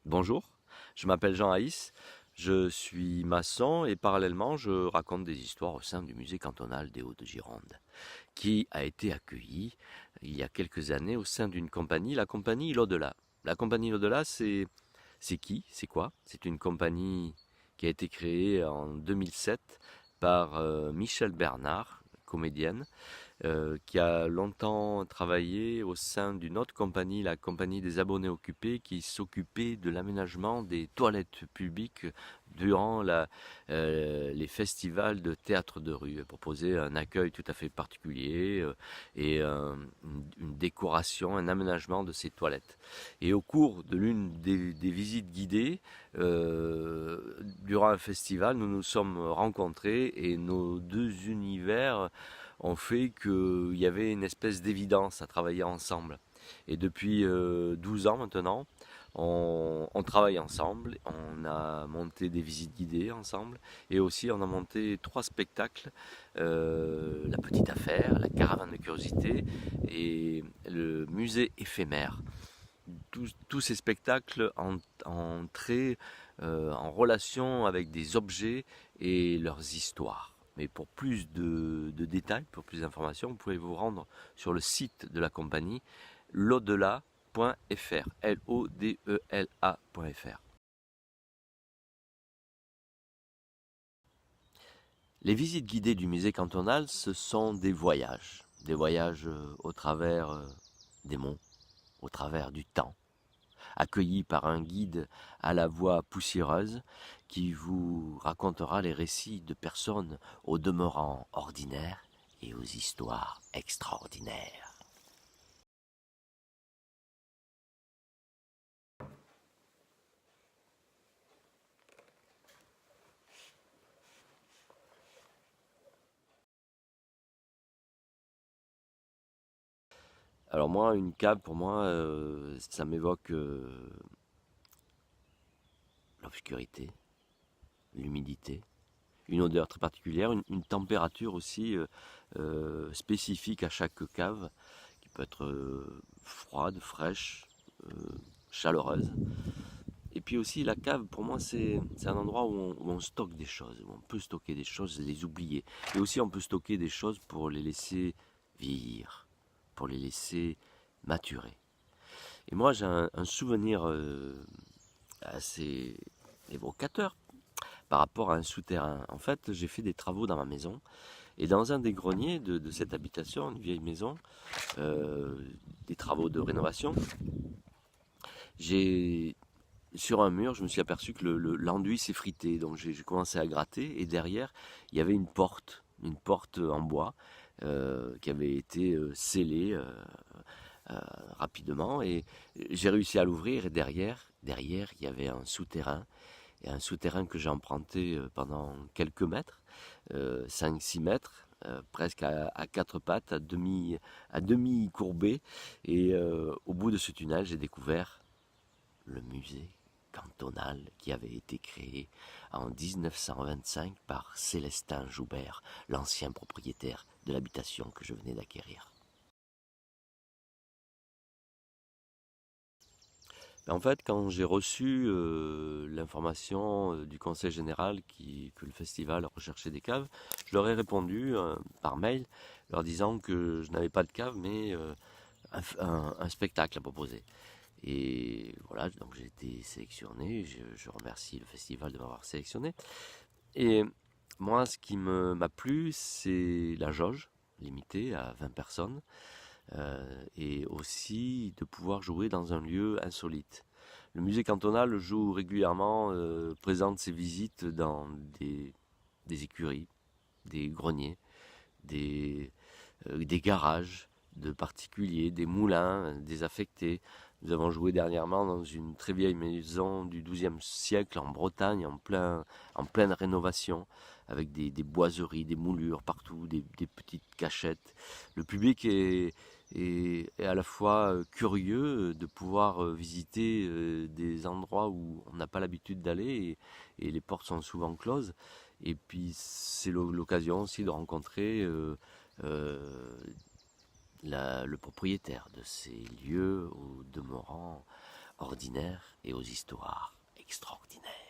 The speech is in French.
Bonjour, je m'appelle Jean Haïs, je suis maçon et parallèlement je raconte des histoires au sein du musée cantonal des Hauts-de-Gironde, qui a été accueilli il y a quelques années au sein d'une compagnie, la compagnie L'Au-delà. La compagnie L'Au-delà, c'est qui? C'est quoi? C'est une compagnie qui a été créée en 2007 par Michel Bernard, comédienne, qui a longtemps travaillé au sein d'une autre compagnie, la compagnie des abonnés occupés, qui s'occupait de l'aménagement des toilettes publiques durant les festivals de théâtre de rue. Elle proposait un accueil tout à fait particulier et une décoration, un aménagement de ces toilettes. Et au cours de l'une des visites guidées, durant un festival, nous nous sommes rencontrés et nos deux univers ont fait qu'il y avait une espèce d'évidence à travailler ensemble. Et depuis 12 ans maintenant, on travaille ensemble, on a monté des visites guidées ensemble, et aussi on a monté 3 spectacles, La Petite Affaire, La Caravane de Curiosité et le Musée éphémère. Tous ces spectacles entraient en relation avec des objets et leurs histoires. Mais pour plus de détails, pour plus d'informations, vous pouvez vous rendre sur le site de la compagnie lodela.fr, Lodela.fr. Les visites guidées du musée cantonal, ce sont des voyages au travers des monts, au travers du temps, accueilli par un guide à la voix poussiéreuse qui vous racontera les récits de personnes au demeurant ordinaires et aux histoires extraordinaires. Alors moi, une cave, pour moi, ça m'évoque l'obscurité, l'humidité, une odeur très particulière, une température aussi spécifique à chaque cave, qui peut être froide, fraîche, euh, chaleureuse. Et puis aussi la cave, pour moi, c'est un endroit où on stocke des choses, où on peut stocker des choses et les oublier. Et aussi on peut stocker des choses pour les laisser vieillir, pour les laisser maturer. Et moi j'ai un souvenir assez évocateur par rapport à un souterrain. En fait, j'ai fait des travaux dans ma maison et dans un des greniers de cette habitation, une vieille maison, euh, des travaux de rénovation, j'ai sur un mur, je me suis aperçu que l'enduit s'effritait. Donc j'ai commencé à gratter et derrière, il y avait une porte en bois qui avait été scellée rapidement et j'ai réussi à l'ouvrir et derrière, il y avait un souterrain et un souterrain que j'ai emprunté pendant quelques mètres, 5-6 mètres. Presque à quatre pattes, à demi courbé. Et au bout de ce tunnel, j'ai découvert le musée cantonal qui avait été créé en 1925 par Célestin Joubert, l'ancien propriétaire de l'habitation que je venais d'acquérir. En fait, quand j'ai reçu l'information du conseil général que le festival recherchait des caves, je leur ai répondu par mail leur disant que je n'avais pas de cave mais un spectacle à proposer. Et voilà, donc j'ai été sélectionné, je remercie le festival de m'avoir sélectionné. Et moi, ce qui m'a plu, c'est la jauge, limitée à 20 personnes, et aussi de pouvoir jouer dans un lieu insolite. Le musée cantonal joue régulièrement, présente ses visites dans des écuries, des greniers, des, des garages de particuliers, des moulins désaffectés. Nous avons joué dernièrement dans une très vieille maison du XIIe siècle en Bretagne, en pleine rénovation, avec des boiseries, des moulures partout, des petites cachettes. Le public est à la fois curieux de pouvoir visiter des endroits où on n'a pas l'habitude d'aller et les portes sont souvent closes. Et puis c'est l'occasion aussi de rencontrer le propriétaire de ces lieux au demeurant ordinaires et aux histoires extraordinaires.